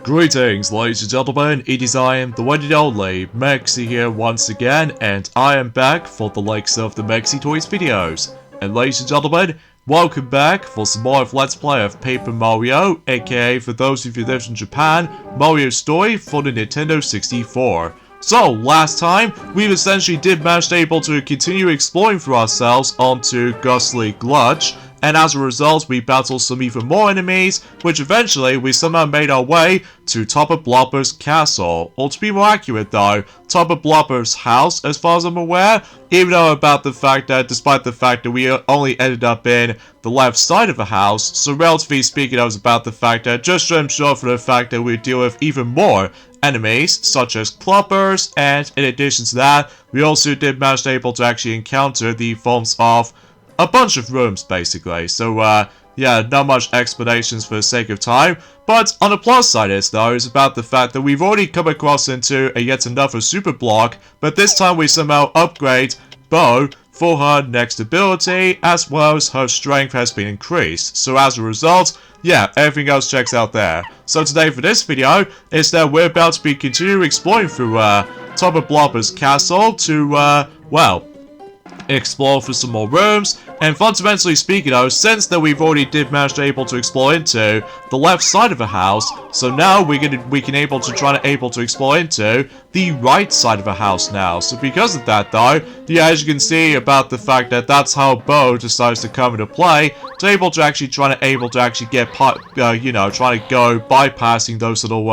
Greetings, ladies and gentlemen, it is I am the one and only Maxi here once again, and I am back for the likes of the Maxi Toys videos. And ladies and gentlemen, welcome back for some more of Let's Play of Paper Mario, aka for those of you that live in Japan, Mario Story for the Nintendo 64. So, last time, we essentially did manage to continue exploring for ourselves onto Ghostly Glutch, and as a result, we battled some even more enemies, which eventually we somehow made our way to Tubba Blubba's castle. Or to be more accurate though, Tubba Blubba's house, as far as I'm aware, even though about the fact that, despite the fact that we only ended up in the left side of the house, so relatively speaking, I was about the fact that, just to ensure for the fact that we deal with even more enemies, such as Cloppers, and in addition to that, we also did manage to actually encounter the forms of a bunch of rooms, basically. So, yeah, not much explanations for the sake of time. But on the plus side is, though, is about the fact that we've already come across into yet another super block, but this time we somehow upgrade Bo for her next ability, as well as her strength has been increased. So as a result, yeah, everything else checks out there. So today for this video, is that we're about to be continuing exploring through Tubba Blubba's castle to, well, explore for some more rooms, and fundamentally speaking though, since that we've already did manage to explore into the left side of the house, so now we can able to explore into the right side of the house now. So because of that though, yeah, as you can see about the fact that that's how Bo decides to come into play, to able to actually get trying to go bypassing those little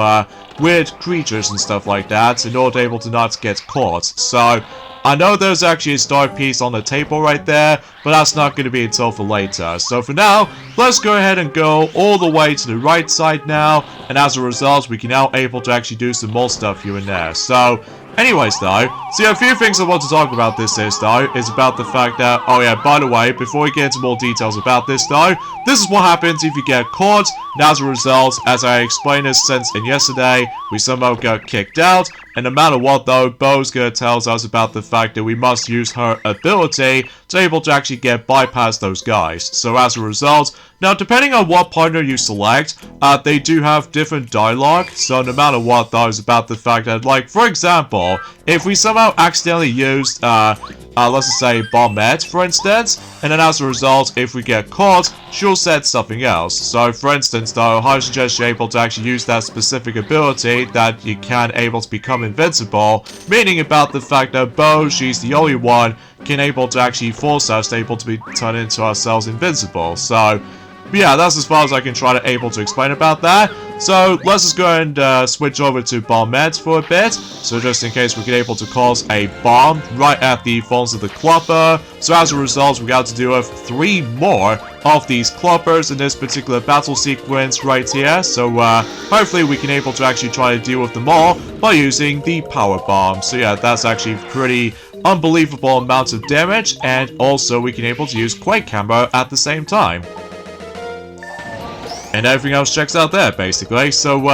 weird creatures and stuff like that in order to not get caught. So I know there's actually a star piece on the table right there, but that's not going to be until for later. So for now, let's go ahead and go all the way to the right side now, and as a result, we can now able to actually do some more stuff here and there. So, anyways though, so yeah, a few things I want to talk about this is about the fact that, oh yeah, by the way, before we get into more details about this though, this is what happens if you get caught, and as a result, as I explained this since in yesterday, we somehow got kicked out, and no matter what though, Bo's gonna tells us about the fact that we must use her ability to able to actually get bypass those guys. So as a result, now depending on what partner you select, they do have different dialogue, so no matter what though, is about the fact that, like, for example, if we somehow accidentally used, let's just say Bombette, for instance, and then as a result, if we get caught, she'll set something else. So for instance though, I suggest you're able to actually use that specific ability that you can able to become invincible, meaning about the fact that Bo, she's the only one can able to actually force us able to be turned into ourselves invincible. So yeah, that's as far as I can try to explain about that. So let's just go and switch over to Bombette for a bit. So just in case we get able to cause a bomb right at the forms of the Clopper. So as a result, we got to do with 3 more of these Cloppers in this particular battle sequence right here. So hopefully we can able to actually try to deal with them all by using the Power Bomb. So yeah, that's actually pretty unbelievable amounts of damage, and also we can able to use Quake Camera at the same time. And everything else checks out there, basically. So,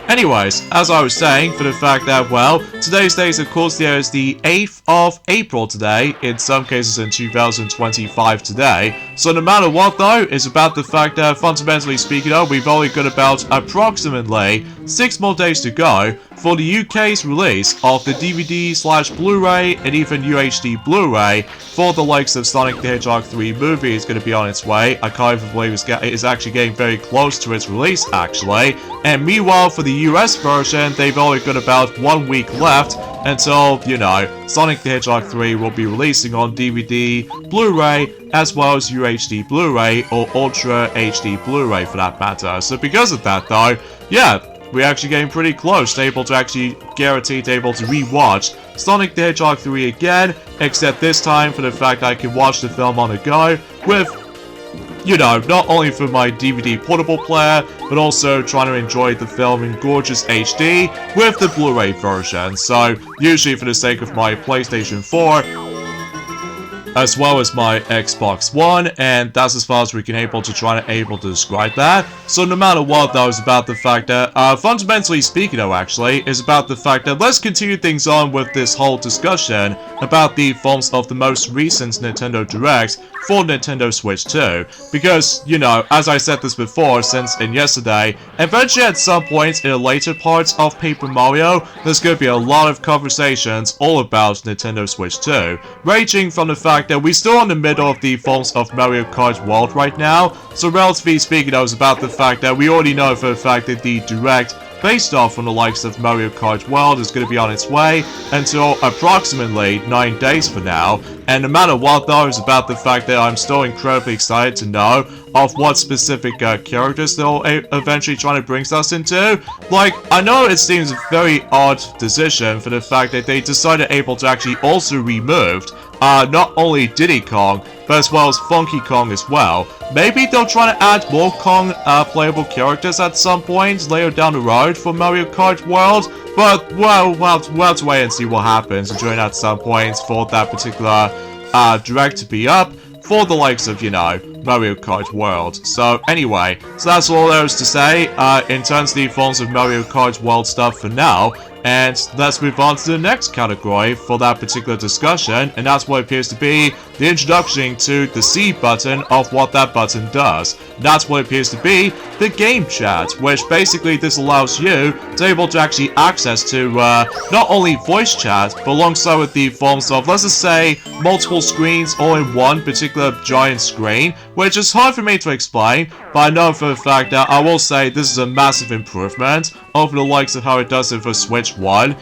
anyways, as I was saying, for the fact that, well, today's date, of course, there is the 8th of April today, in some cases in 2025 today. So no matter what, though, it's about the fact that, fundamentally speaking, we've only got about approximately 6 more days to go for the UK's release of the DVD/Blu-ray and even UHD Blu-ray for the likes of Sonic the Hedgehog 3 movie is going to be on its way. I can't even believe it's actually getting very close to its release, actually. And meanwhile, for the US version, they've only got about 1 week left until, you know, Sonic the Hedgehog 3 will be releasing on DVD, Blu-ray, as well as UHD Blu-ray or Ultra HD Blu-ray for that matter. So because of that, though, yeah, we're actually getting pretty close to able to actually guarantee to able to rewatch Sonic the Hedgehog 3 again, except this time for the fact I can watch the film on the go with, you know, not only for my DVD portable player, but also trying to enjoy the film in gorgeous HD with the Blu-ray version. So usually for the sake of my PlayStation 4, as well as my Xbox One, and that's as far as we can able to describe that. So no matter what, though, is about the fact that, fundamentally speaking, though, actually, is about the fact that let's continue things on with this whole discussion about the forms of the most recent Nintendo Direct for Nintendo Switch 2, because, you know, as I said this before, since in yesterday, eventually at some point in the later parts of Paper Mario, there's going to be a lot of conversations all about Nintendo Switch 2, ranging from the fact that we're still in the middle of the forms of Mario Kart World right now, so relatively speaking, it was about the fact that we already know for the fact that the Direct based off from the likes of Mario Kart World is going to be on its way until approximately 9 days from now, and no matter what, though, it's about the fact that I'm still incredibly excited to know of what specific characters they'll eventually try to bring us into. Like, I know it seems a very odd decision for the fact that they decided to actually also removed not only Diddy Kong, but as well as Funky Kong as well. Maybe they'll try to add more Kong playable characters at some point later down the road for Mario Kart World, but well, we'll have to wait and see what happens during at some point for that particular Direct to be up for the likes of, you know, Mario Kart World. So anyway, so that's all there is to say in terms of the forms of Mario Kart World stuff for now. And let's move on to the next category for that particular discussion, and that's what appears to be the introduction to the C button of what that button does. That's what appears to be the game chat, which basically this allows you to able to actually access to not only voice chat, but alongside with the forms of, let's just say, multiple screens all in one particular giant screen, which is hard for me to explain, but I know for a fact that I will say this is a massive improvement over the likes of how it does it for Switch 1,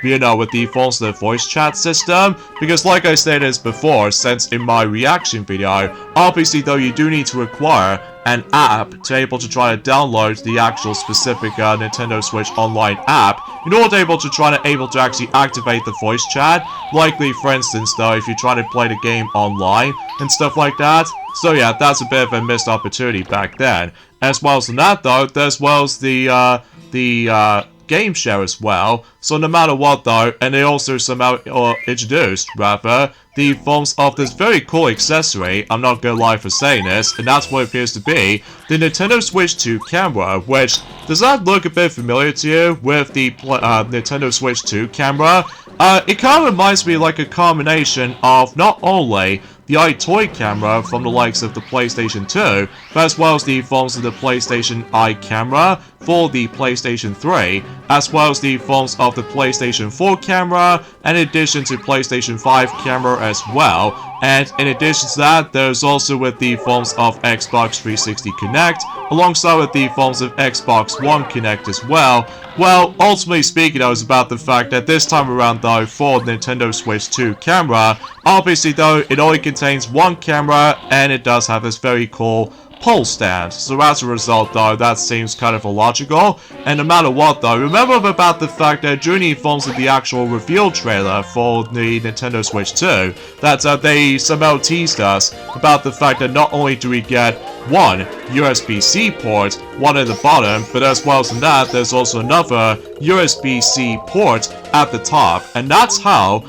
you know, with the forms of the voice chat system, because like I stated before, since in my reaction video, obviously though you do need to require an app to able to try to download the actual specific Nintendo Switch Online app in order to actually activate the voice chat, likely for instance though if you're trying to play the game online and stuff like that. So yeah, that's a bit of a missed opportunity back then. As well as that though, as well as the game share as well. So no matter what though, and they also somehow introduced rather the forms of this very cool accessory, I'm not gonna lie for saying this, and that's what it appears to be the Nintendo Switch 2 camera, which does that look a bit familiar to you with the Nintendo Switch 2 camera? It kind of reminds me like a combination of not only the iToy camera from the likes of the PlayStation 2, but as well as the forms of the PlayStation Eye camera for the PlayStation 3, as well as the forms of the PlayStation 4 camera, and in addition to PlayStation 5 camera as well. And in addition to that, there's also with the forms of Xbox 360 Connect, alongside with the forms of Xbox One Connect as well. Well, ultimately speaking, it was about the fact that this time around though, for Nintendo Switch 2 camera, obviously though, it only contains one camera, and it does have this very cool pole stand. So as a result though, that seems kind of illogical. And no matter what though, remember about the fact that during the forms of the actual reveal trailer for the Nintendo Switch 2, that they somehow teased us about the fact that not only do we get one USB-C port, one at the bottom, but as well as that, there's also another USB-C port at the top, and that's how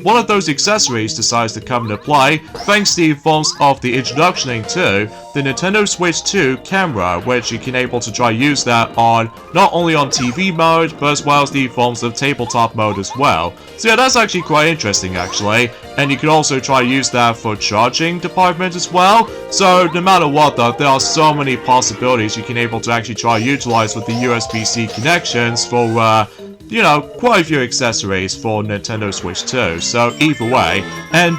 one of those accessories decides to come into play, thanks to the forms of the introduction to the Nintendo Switch 2 camera, which you can able to try use that on not only on TV mode, but as well as the forms of tabletop mode as well. So yeah, that's actually quite interesting actually, and you can also try use that for charging department as well. So no matter what though, there are so many possibilities you can able to actually try utilize with the USB-C connections for you know, quite a few accessories for Nintendo Switch 2, so either way. And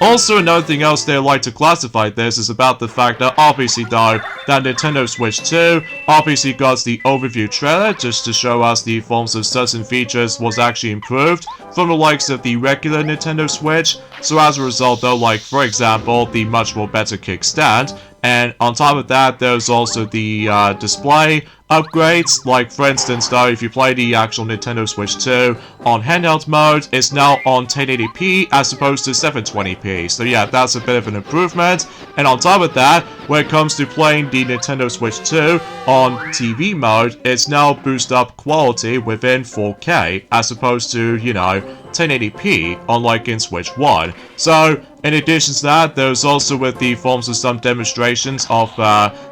also another thing else they like to classify this is about the fact that obviously though, that Nintendo Switch 2 obviously got the overview trailer just to show us the forms of certain features was actually improved from the likes of the regular Nintendo Switch. So as a result though, like for example, the much more better kickstand, and on top of that, there's also the display upgrades. Like for instance though, if you play the actual Nintendo Switch 2 on handheld mode, it's now on 1080p as opposed to 720p. So yeah, that's a bit of an improvement. And on top of that, when it comes to playing the Nintendo Switch 2 on TV mode, it's now boosted up quality within 4K as opposed to, you know, 1080p, unlike in Switch 1. So, in addition to that, there's also with the forms of some demonstrations of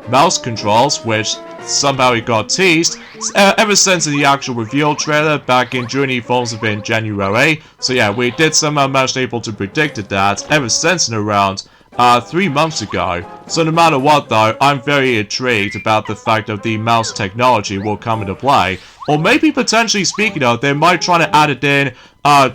mouse controls, which somehow it got teased ever since the actual reveal trailer back in during the forms of in January. So yeah, we did somehow manage able to predict that ever since in around 3 months ago. So no matter what though, I'm very intrigued about the fact that the mouse technology will come into play. Or maybe potentially speaking of, they might try to add it in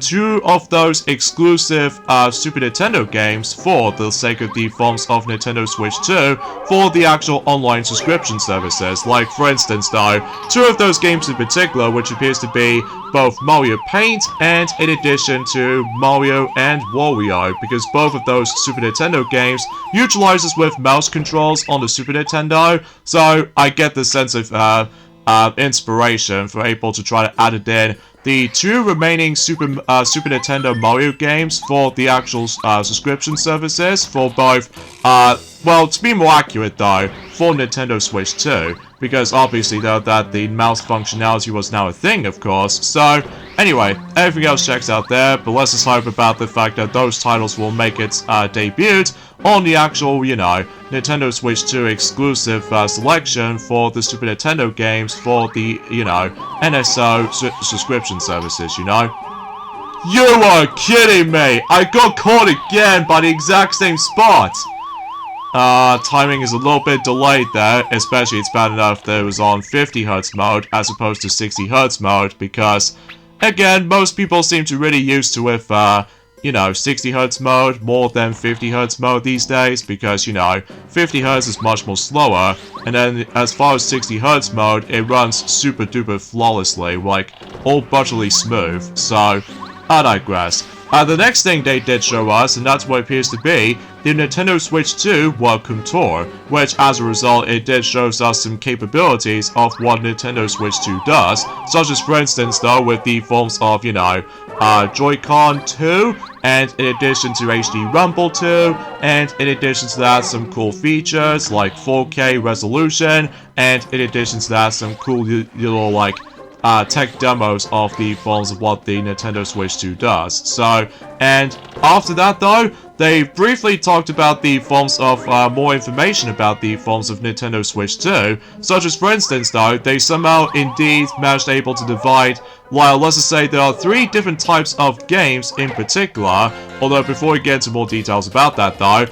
2 of those exclusive Super Nintendo games for the sake of the forms of Nintendo Switch 2 for the actual online subscription services. Like for instance though, 2 of those games in particular, which appears to be both Mario Paint and in addition to Mario and Wario, because both of those Super Nintendo games utilizes with mouse controls on the Super Nintendo. So I get the sense of inspiration for able to try to add it in the 2 remaining Super Nintendo Mario games for the actual subscription services for both, well, to be more accurate though, for Nintendo Switch 2, because obviously though that the mouse functionality was now a thing, of course. So anyway, everything else checks out there, but let's just hope about the fact that those titles will make its debut on the actual, you know, Nintendo Switch 2 exclusive selection for the Super Nintendo games for the, you know, NSO subscription services, you know? You are kidding me! I got caught again by the exact same spot! Timing is a little bit delayed there, especially it's bad enough that it was on 50Hz mode as opposed to 60Hz mode, because, again, most people seem to really used to with, you know, 60Hz mode more than 50Hz mode these days, because, you know, 50Hz is much more slower, and then as far as 60Hz mode, it runs super duper flawlessly, like, all butterly smooth, so, I digress. The next thing they did show us, and that's what it appears to be, the Nintendo Switch 2 Welcome Tour, which as a result it did show us some capabilities of what Nintendo Switch 2 does, such as for instance though with the forms of, you know, Joy-Con 2, and in addition to HD Rumble 2, and in addition to that some cool features like 4K resolution, and in addition to that some cool little like tech demos of the forms of what the Nintendo Switch 2 does. So, and after that though, they briefly talked about the forms of more information about the forms of Nintendo Switch 2, such as for instance though, they somehow indeed managed able to divide, well, let's just say there are 3 different types of games in particular, although before we get into more details about that though,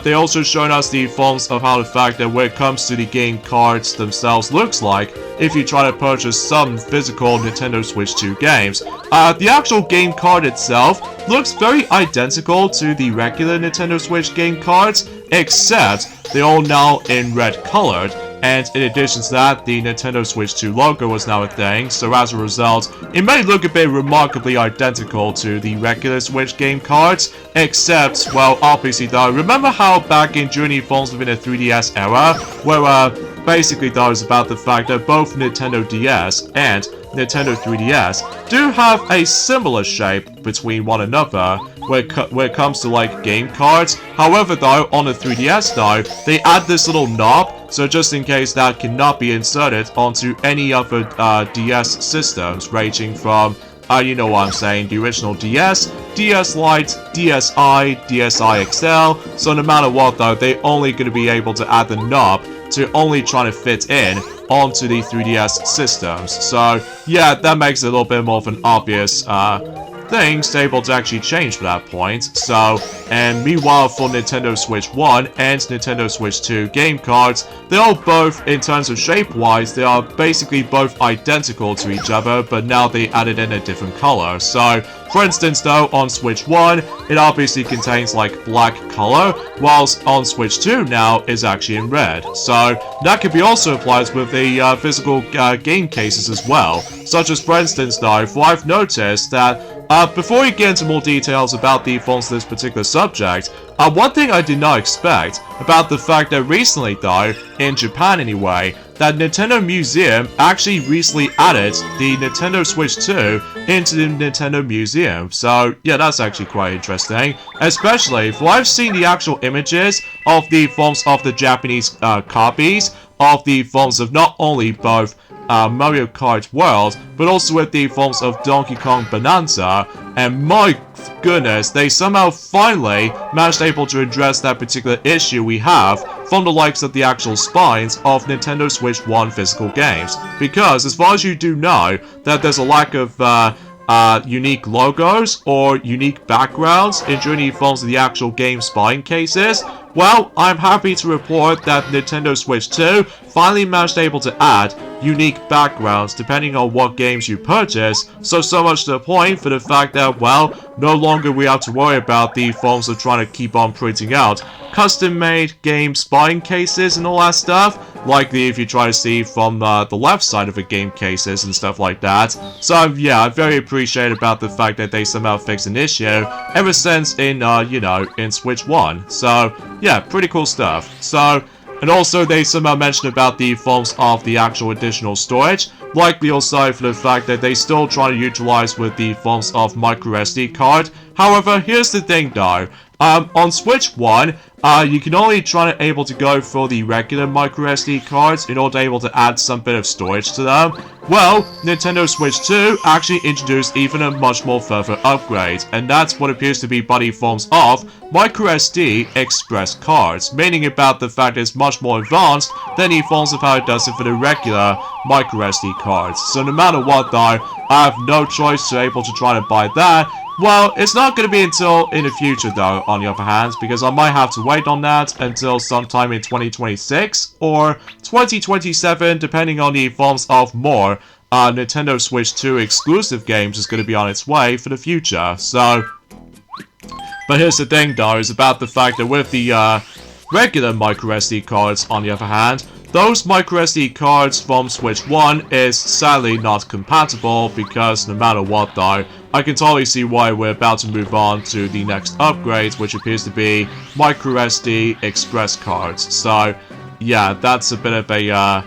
they also shown us the forms of how the fact that when it comes to the game cards themselves looks like if you try to purchase some physical Nintendo Switch 2 games. The actual game card itself looks very identical to the regular Nintendo Switch game cards, except they're all now in red colored. And in addition to that, the Nintendo Switch 2 logo was now a thing, so as a result, it may look a bit remarkably identical to the regular Switch game cards, except, well, obviously though, remember how back in during the phones within the 3DS era, where basically that was about the fact that both Nintendo DS and Nintendo 3DS do have a similar shape between one another when it comes to like game cards. However though, on the 3DS though, they add this little knob, so just in case that cannot be inserted onto any other DS systems, ranging from, you know what I'm saying, the original DS, DS Lite, DSi, DSi XL, so no matter what though, they're only going to be able to add the knob to only try to fit in onto the 3DS systems. So yeah, that makes it a little bit more of an obvious thing able to actually change for that point. So, and meanwhile for Nintendo Switch 1 and Nintendo Switch 2 game cards, they're all both, in terms of shape-wise, they are basically both identical to each other, but now they added in a different color. So, for instance though, on Switch 1, it obviously contains like black color, whilst on Switch 2 now is actually in red. So, that could be also applied with the physical game cases as well. Such as for instance though, for I've noticed that before we get into more details about the forms of this particular subject, one thing I did not expect about the fact that recently though, in Japan anyway, that Nintendo Museum actually recently added the Nintendo Switch 2 into the Nintendo Museum. So yeah, that's actually quite interesting, especially for I've seen the actual images of the forms of the Japanese copies of the forms of not only both Mario Kart World, but also with the forms of Donkey Kong Bonanza, and my goodness, they somehow finally managed able to address that particular issue we have from the likes of the actual spines of Nintendo Switch 1 physical games. Because, as far as you do know, that there's a lack of unique logos or unique backgrounds in any forms of the actual game spine cases. Well, I'm happy to report that Nintendo Switch 2 finally managed able to add unique backgrounds depending on what games you purchase, so much to the point for the fact that, well, no longer we have to worry about the forms of trying to keep on printing out custom-made game spine cases and all that stuff, like if you try to see from the left side of a game cases and stuff like that. So yeah, I'm very appreciative about the fact that they somehow fixed an issue ever since in, in Switch 1. So yeah, pretty cool stuff. So, and also they somehow mentioned about the forms of the actual additional storage, likely also for the fact that they still try to utilize with the forms of microSD card. However, here's the thing though, on Switch 1, you can only try to able to go for the regular microSD cards in order to able to add some bit of storage to them. Well, Nintendo Switch 2 actually introduced even a much more further upgrade, and that's what appears to be by the forms of microSD express cards, meaning about the fact it's much more advanced than the forms of how it does it for the regular microSD cards. So no matter what though, I have no choice to able to try to buy that. Well, it's not going to be until in the future though, on the other hand, because I might have to wait on that until sometime in 2026 or 2027, depending on the forms of more Nintendo Switch 2 exclusive games is going to be on its way for the future. So, but here's the thing though, is about the fact that with the regular microSD cards, on the other hand, those microSD cards from Switch 1 is sadly not compatible, because no matter what though, I can totally see why we're about to move on to the next upgrade, which appears to be microSD express cards. So yeah, that's a bit of a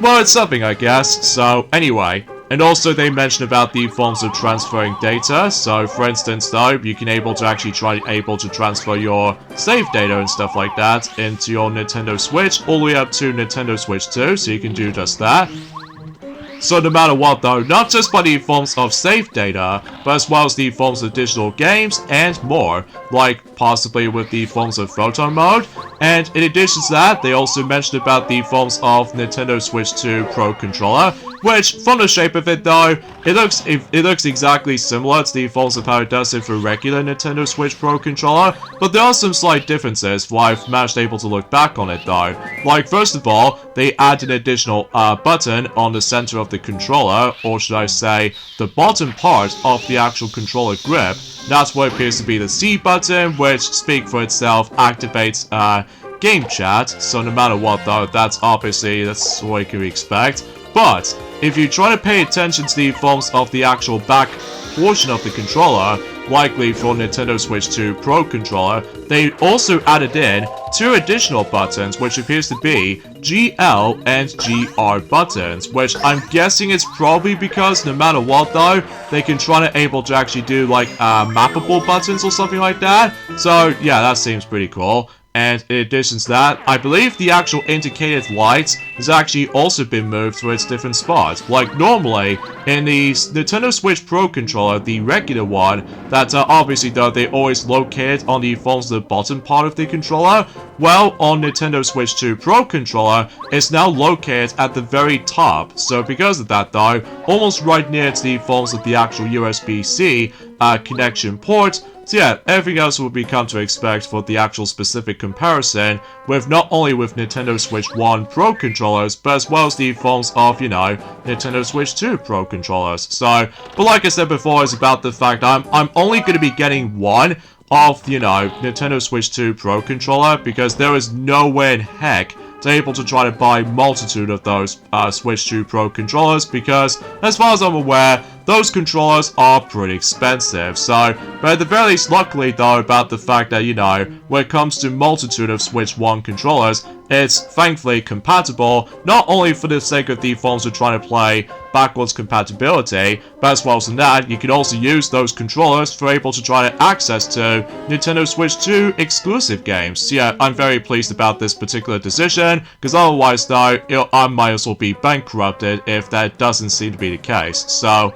well, it's something I guess. So anyway, and also they mentioned about the forms of transferring data. So for instance though, you can able to actually try able to transfer your save data and stuff like that into your Nintendo Switch all the way up to Nintendo Switch 2, so you can do just that. So no matter what though, not just by the forms of save data, but as well as the forms of digital games and more, like possibly with the forms of photo mode. And in addition to that, they also mentioned about the forms of Nintendo Switch 2 Pro Controller, which, from the shape of it though, it looks exactly similar to the forms of how it does it for regular Nintendo Switch Pro Controller, but there are some slight differences while I've managed able to look back on it though. Like, first of all, they add an additional button on the center of the controller, or should I say, the bottom part of the actual controller grip. That's what appears to be the C button, which, speak for itself, activates game chat. So no matter what though, that's what you can expect. But if you try to pay attention to the forms of the actual back portion of the controller, likely for Nintendo Switch 2 Pro Controller, they also added in two additional buttons, which appears to be GL and GR buttons, which I'm guessing is probably because no matter what though, they can try to able to actually do like mappable buttons or something like that. So yeah, that seems pretty cool. And in addition to that, I believe the actual indicated light has actually also been moved to its different spots. Like normally, in the Nintendo Switch Pro Controller, the regular one, that obviously though they always locate on the forms of the bottom part of the controller, well, on Nintendo Switch 2 Pro Controller, it's now located at the very top. So because of that though, almost right near to the forms of the actual USB-C connection port. So yeah, everything else will become to expect for the actual specific comparison with not only with Nintendo Switch 1 Pro controllers, but as well as the forms of, Nintendo Switch 2 Pro controllers. So, but like I said before, it's about the fact I'm only going to be getting one of, Nintendo Switch 2 Pro controller, because there is no way in heck to able to try to buy multitude of those Switch 2 Pro controllers, because as far as I'm aware, those controllers are pretty expensive. So, but at the very least, luckily though, about the fact that, when it comes to multitude of Switch 1 controllers, it's thankfully compatible, not only for the sake of the phones we're trying to play backwards compatibility, but as well as that, you can also use those controllers for able to try to access to Nintendo Switch 2 exclusive games. So yeah, I'm very pleased about this particular decision, because otherwise though, I might as well be bankrupted if that doesn't seem to be the case. So,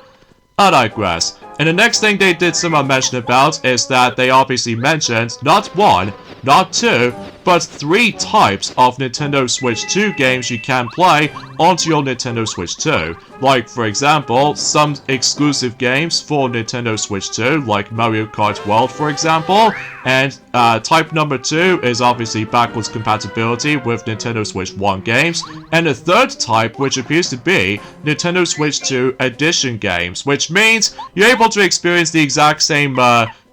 I digress. And the next thing they did somehow mention about is that they obviously mentioned not one, not two, but 3 types of Nintendo Switch 2 games you can play onto your Nintendo Switch 2. Like, for example, some exclusive games for Nintendo Switch 2, like Mario Kart World, for example. And type number 2 is obviously backwards compatibility with Nintendo Switch 1 games. And the third type, which appears to be Nintendo Switch 2 Edition games, which means you're able to experience the exact same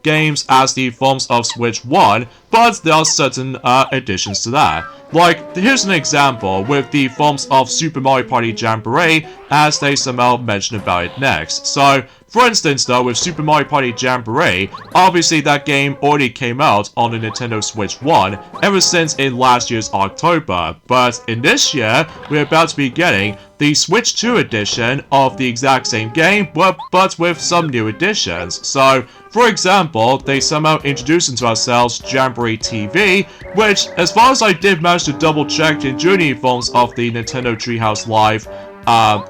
games as the forms of Switch 1, but there are certain additions to that. Like, here's an example with the forms of Super Mario Party Jamboree, as they somehow mention about it next. So, for instance though, with Super Mario Party Jamboree, obviously that game already came out on the Nintendo Switch 1 ever since in last year's October, but in this year, we're about to be getting the Switch 2 edition of the exact same game, but with some new additions. So, for example, they somehow introduced into ourselves Jamboree TV, which, as far as I did manage to double check in Junior forms of the Nintendo Treehouse Live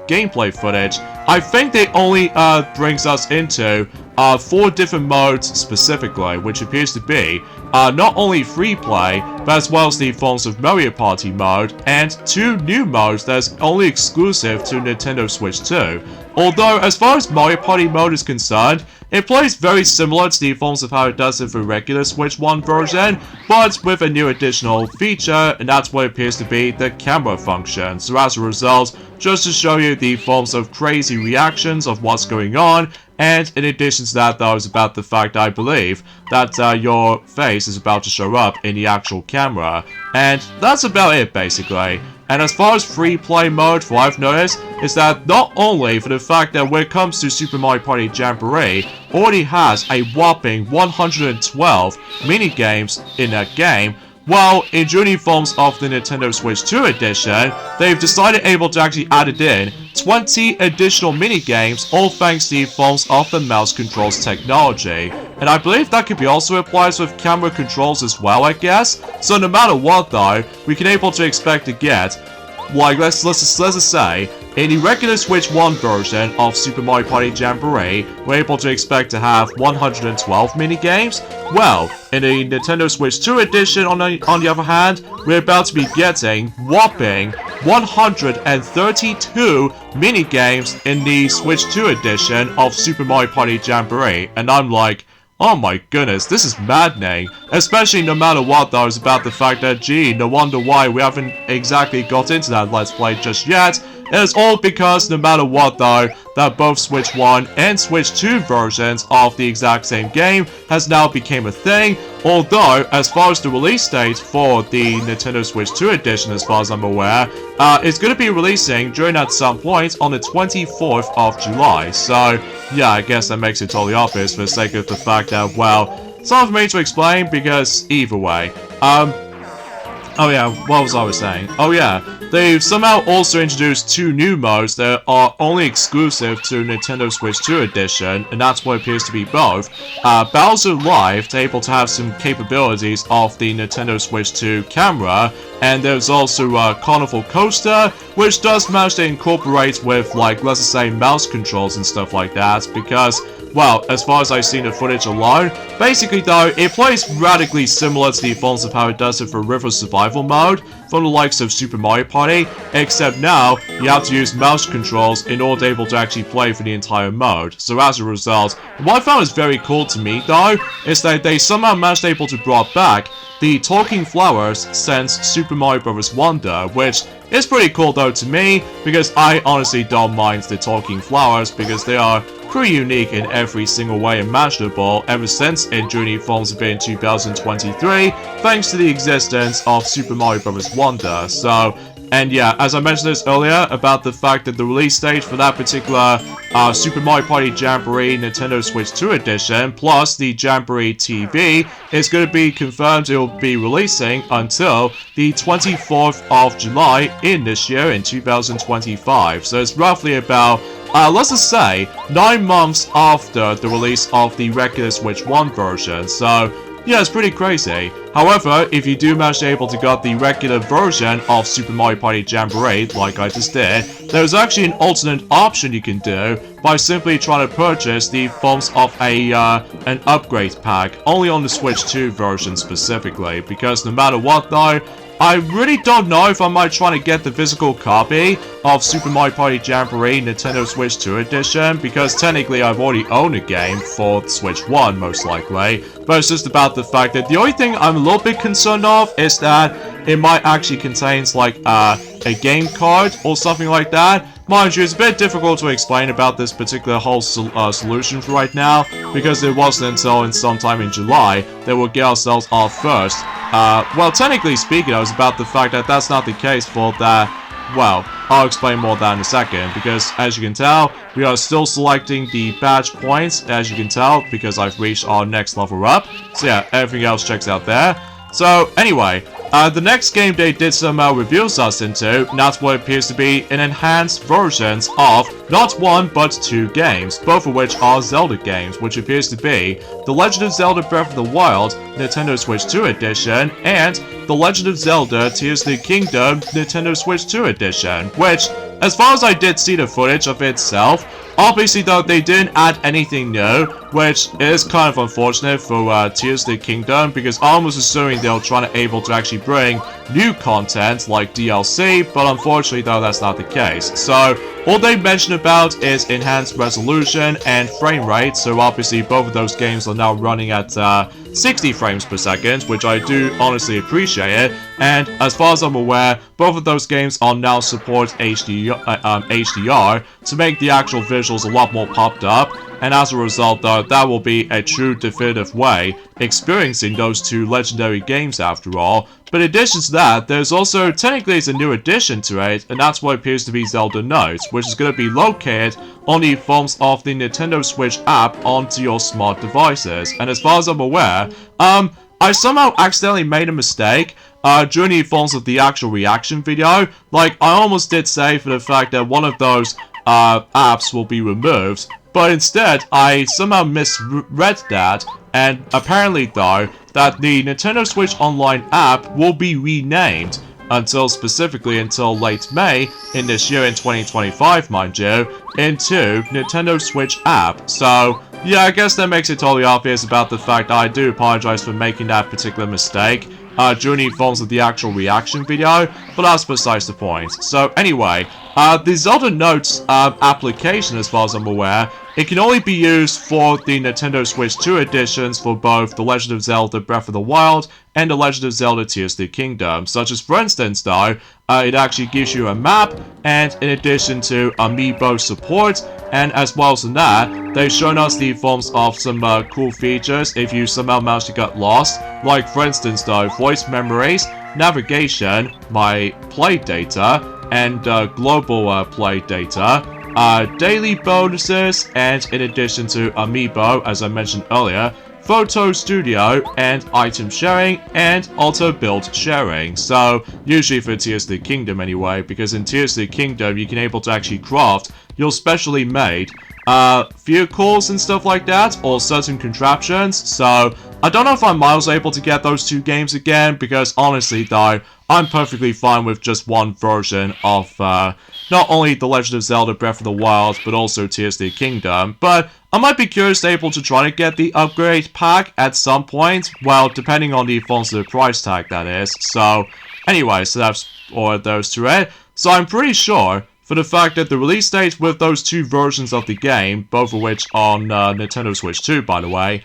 gameplay footage, I think they only brings us into 4 different modes specifically, which appears to be not only free play, but as well as the forms of Mario Party mode, and 2 new modes that's only exclusive to Nintendo Switch 2. Although, as far as Mario Party mode is concerned, it plays very similar to the forms of how it does in the regular Switch 1 version, but with a new additional feature, and that's what appears to be the camera function. So as a result, just to show you the forms of crazy reactions of what's going on, and in addition to that, though, is about the fact I believe that your face is about to show up in the actual camera. And that's about it, basically. And as far as free play mode, what I've noticed is that not only for the fact that when it comes to Super Mario Party Jamboree, already has a whopping 112 minigames in that game, while in junior forms of the Nintendo Switch 2 edition, they've decided able to actually add it in 20 additional minigames, all thanks to the forms of the mouse controls technology. And I believe that could be also applied with camera controls as well, I guess. So no matter what though, we can able to expect to get, like let's just say, in the regular Switch 1 version of Super Mario Party Jamboree, we're able to expect to have 112 minigames. Well, in the Nintendo Switch 2 edition, on the other hand, we're about to be getting whopping 132 minigames in the Switch 2 edition of Super Mario Party Jamboree. And I'm like, oh my goodness, this is maddening. Especially no matter what though, is about the fact that, gee, no wonder why we haven't exactly got into that Let's Play just yet. It is all because no matter what though, that both Switch 1 and Switch 2 versions of the exact same game has now became a thing, although as far as the release date for the Nintendo Switch 2 edition, as far as I'm aware, it's going to be releasing during at some point on the 24th of July. So yeah, I guess that makes it totally obvious for the sake of the fact that, well, it's hard for me to explain because either way. Oh yeah, what was I saying? Oh yeah, they've somehow also introduced 2 new modes that are only exclusive to Nintendo Switch 2 edition, and that's what appears to be both. Bowser Live, to able to have some capabilities of the Nintendo Switch 2 camera, and there's also Carnival Coaster, which does manage to incorporate with, like, let's just say, mouse controls and stuff like that, because, well, as far as I've seen the footage alone, basically though, it plays radically similar to the forms of how it does it for River Survival mode, from the likes of Super Mario Party, except now, you have to use mouse controls in order to able to actually play for the entire mode. So as a result, what I found is very cool to me though, is that they somehow managed able to brought back the Talking Flowers since Super Mario Bros. Wonder, which is pretty cool though to me, because I honestly don't mind the Talking Flowers, because they are pretty unique in every single way imaginable ever since in junior forms have been in 2023, thanks to the existence of Super Mario Bros. Wonder. So And yeah, as I mentioned this earlier about the fact that the release date for that particular Super Mario Party Jamboree Nintendo Switch 2 edition plus the Jamboree TV is going to be confirmed. It will be releasing until the 24th of July in this year in 2025. So it's roughly about let's just say 9 months after the release of the regular Switch 1 version. So yeah, it's pretty crazy. However, if you do manage to able to get the regular version of Super Mario Party Jamboree, like I just did, there's actually an alternate option you can do by simply trying to purchase the forms of an upgrade pack, only on the Switch 2 version specifically, because no matter what though, I really don't know if I might try to get the physical copy of Super Mario Party Jamboree Nintendo Switch 2 edition, because technically I've already owned a game for Switch 1 most likely, but it's just about the fact that the only thing I'm a little bit concerned of is that it might actually contains like a game card or something like that. Mind you, it's a bit difficult to explain about this particular whole solution right now, because it wasn't until sometime in July that we'll get ourselves our first. Well, technically speaking, I was about the fact that that's not the case for that. Well, I'll explain more of that in a second, because as you can tell, we are still selecting the badge points, as you can tell, because I've reached our next level up. So yeah, everything else checks out there. So anyway, the next game they did some reviews us into, and that's what appears to be an enhanced versions of not one but 2 games, both of which are Zelda games, which appears to be The Legend of Zelda Breath of the Wild Nintendo Switch 2 Edition and The Legend of Zelda Tears of the Kingdom Nintendo Switch 2 Edition, which, as far as I did see the footage of itself, obviously though they didn't add anything new, which is kind of unfortunate for Tears of the Kingdom, because I'm almost assuming they'll try to able to actually bring new content like DLC, but unfortunately though that's not the case. So all they mention about is enhanced resolution and frame rate, so obviously both of those games are now running at 60 frames per second, which I do honestly appreciate it, and as far as I'm aware, both of those games are now support HDR to make the actual visuals a lot more popped up, and as a result though, that will be a true definitive way experiencing those 2 legendary games after all. But in addition to that, there's also, technically it's a new addition to it, and that's what appears to be Zelda Notes, which is going to be located on the forms of the Nintendo Switch app onto your smart devices. And as far as I'm aware, I somehow accidentally made a mistake during the forms of the actual reaction video. Like, I almost did say for the fact that one of those apps will be removed, but instead, I somehow misread that, and apparently though, that the Nintendo Switch Online app will be renamed specifically until late May in this year in 2025, mind you, into Nintendo Switch app. So yeah, I guess that makes it totally obvious about the fact that I do apologize for making that particular mistake during the forms of the actual reaction video, but that's besides the point. So anyway, the Zelda Notes application, as far as I'm aware, it can only be used for the Nintendo Switch 2 editions for both The Legend of Zelda Breath of the Wild and The Legend of Zelda Tears of the Kingdom. Such as, for instance, though, it actually gives you a map, and in addition to amiibo support, and as well as that, they've shown us the forms of some cool features if you somehow manage to get lost. Like, for instance, though, voice memories, navigation, my play data, and global play data, daily bonuses, and in addition to amiibo, as I mentioned earlier, photo studio and item sharing, and auto build sharing. So usually for Tears of the Kingdom anyway, because in Tears of the Kingdom you can able to actually craft your specially made vehicles and stuff like that, or certain contraptions. So I don't know if I was able to get those 2 games again, because honestly though, I'm perfectly fine with just one version of not only The Legend of Zelda Breath of the Wild, but also Tears of the Kingdom. But I might be curious able to try to get the upgrade pack at some point, well, depending on the forms of the price tag, that is. So anyway, so that's all those to it. So I'm pretty sure for the fact that the release date with those 2 versions of the game, both of which on Nintendo Switch 2, by the way,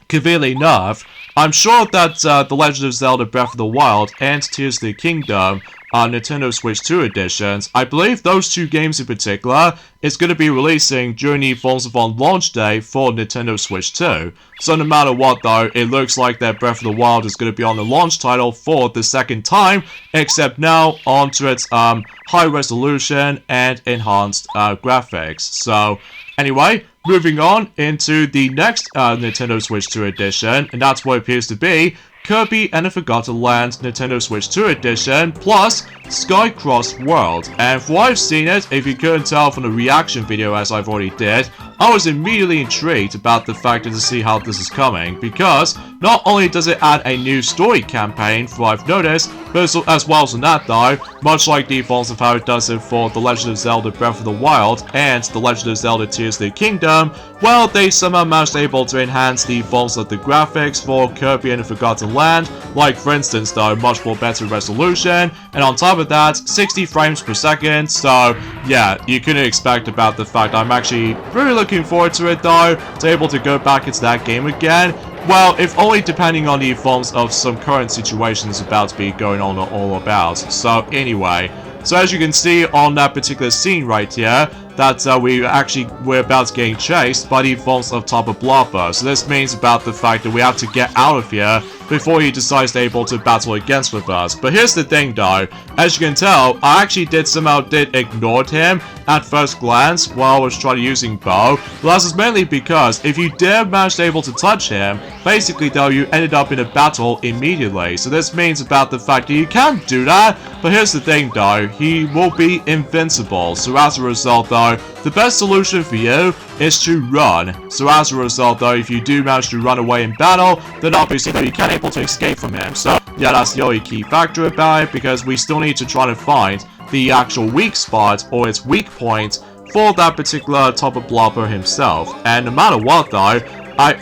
conveniently enough, I'm sure that The Legend of Zelda Breath of the Wild and Tears of the Kingdom Nintendo Switch 2 editions, I believe those two games in particular is going to be releasing during the Forza-thon launch day for Nintendo Switch 2. So no matter what though, it looks like that Breath of the Wild is going to be on the launch title for the second time, except now onto its high resolution and enhanced graphics. So anyway, moving on into the next Nintendo Switch 2 edition, and that's what it appears to be Kirby and the Forgotten Land Nintendo Switch 2 edition plus Skycross World. And from what I've seen it, if you couldn't tell from the reaction video as I've already did, I was immediately intrigued about the fact to see how this is coming, because not only does it add a new story campaign, from what I've noticed, but as well as that though, much like the defaults of how it does it for The Legend of Zelda Breath of the Wild and The Legend of Zelda Tears of the Kingdom, well, they somehow managed able to enhance the forms of the graphics for Kirby and the Forgotten Land, like for instance though, much more better resolution, and on top of that, 60 frames per second, so yeah, you couldn't expect about the fact I'm actually really looking forward to it though, to able to go back into that game again. Well, if only depending on the forms of some current situations about to be going on all about. So anyway, so as you can see on that particular scene right here, that we're about to get chased by the forms of Tubba Blubba. So this means about the fact that we have to get out of here before he decides to able to battle against with us. But here's the thing though, as you can tell, I actually somehow ignore him at first glance while I was trying to using bow. Well, this is mainly because if you did manage to able to touch him, basically though you ended up in a battle immediately. So this means about the fact that you can do that, but here's the thing though, he will be invincible. So as a result though, the best solution for you is to run. So as a result though, if you do manage to run away in battle, then obviously you can't able to escape from him. So yeah, that's the only key factor about it, because we still need to try to find the actual weak spot or its weak point for that particular Tubba Blubba himself. And no matter what though,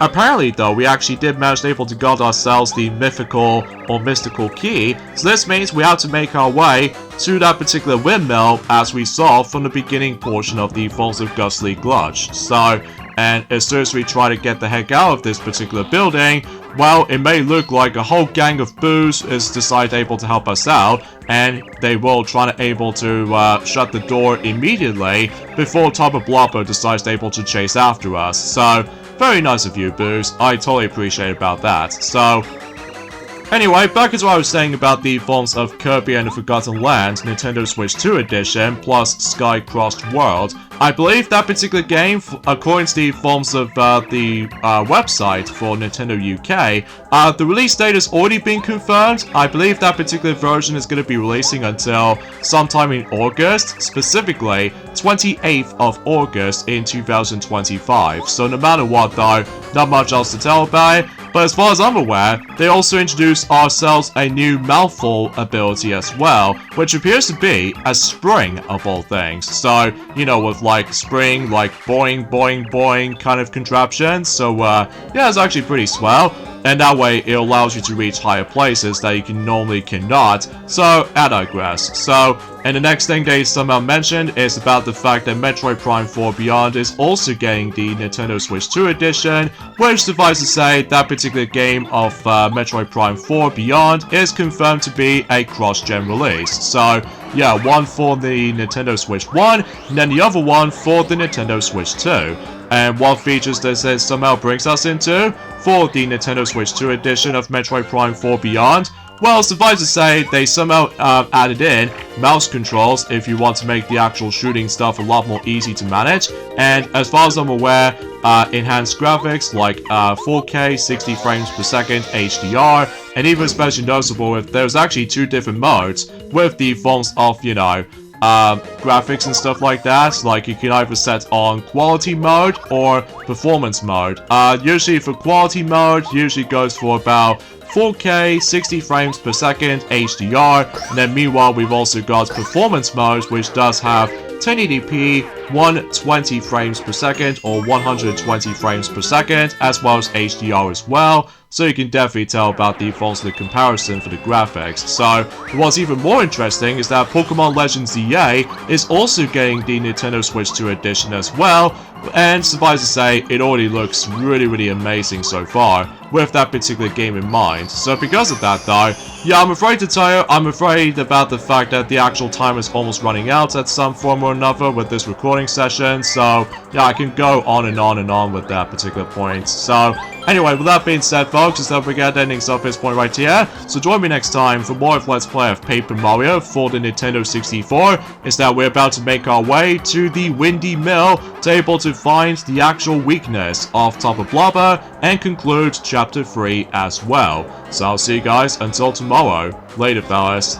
apparently though, we actually did manage to able to get ourselves the mythical or mystical key. So this means we have to make our way to that particular windmill, as we saw from the beginning portion of the Falls of Ghostly Glutch. So, and as soon as we try to get the heck out of this particular building, well, it may look like a whole gang of boos is decided able to help us out, and they will try to able to shut the door immediately before Tubba Blubba decides to able to chase after us. So, very nice of you, boos. I totally appreciate about that. So, anyway, back to what I was saying about the forms of Kirby and the Forgotten Land Nintendo Switch 2 edition plus Skycross World. I believe that particular game, according to the forms of the website for Nintendo UK, the release date has already been confirmed. I believe that particular version is going to be releasing until sometime in August, specifically 28th of August in 2025. So no matter what though, not much else to tell about it. But as far as I'm aware, they also introduced ourselves a new mouthful ability as well, which appears to be a spring of all things. So, you know, with like spring, like boing, boing, boing kind of contraption. So, yeah, it's actually pretty swell. And that way, it allows you to reach higher places that you normally cannot. So, I digress. So, and the next thing they somehow mentioned is about the fact that Metroid Prime 4 Beyond is also getting the Nintendo Switch 2 edition, which suffice to say, that particular game of Metroid Prime 4 Beyond is confirmed to be a cross-gen release. So, yeah, one for the Nintendo Switch 1, and then the other one for the Nintendo Switch 2. And what features does this somehow brings us into for the Nintendo Switch 2 edition of Metroid Prime 4 Beyond? Well, suffice to say, they somehow added in mouse controls if you want to make the actual shooting stuff a lot more easy to manage. And as far as I'm aware, enhanced graphics like 4K, 60 frames per second, HDR, and even especially noticeable if there's actually two different modes with the forms of, you know, graphics and stuff like that. Like you can either set on quality mode or performance mode. Usually for quality mode, usually goes for about 4K, 60 frames per second, HDR, and then meanwhile we've also got performance mode, which does have 1080p, 120 frames per second or 120 frames per second, as well as HDR as well. So you can definitely tell about the forms of the comparison for the graphics. So what's even more interesting is that Pokemon Legends EA is also getting the Nintendo Switch 2 edition as well, and suffice to say, it already looks really, really amazing so far. with that particular game in mind. So because of that though, yeah, I'm afraid to tell you, I'm afraid about the fact that the actual time is almost running out at some form or another with this recording session. So yeah, I can go on and on and on with that particular point. So anyway, with that being said, folks, just don't forget ending off this point right here. So join me next time for more of Let's Play of Paper Mario for the Nintendo 64. Is that we're about to make our way to the Windy Mill to able to find the actual weakness of Tubba Blubba and conclude Chapter 3 as well. So I'll see you guys until tomorrow. Later, fellas.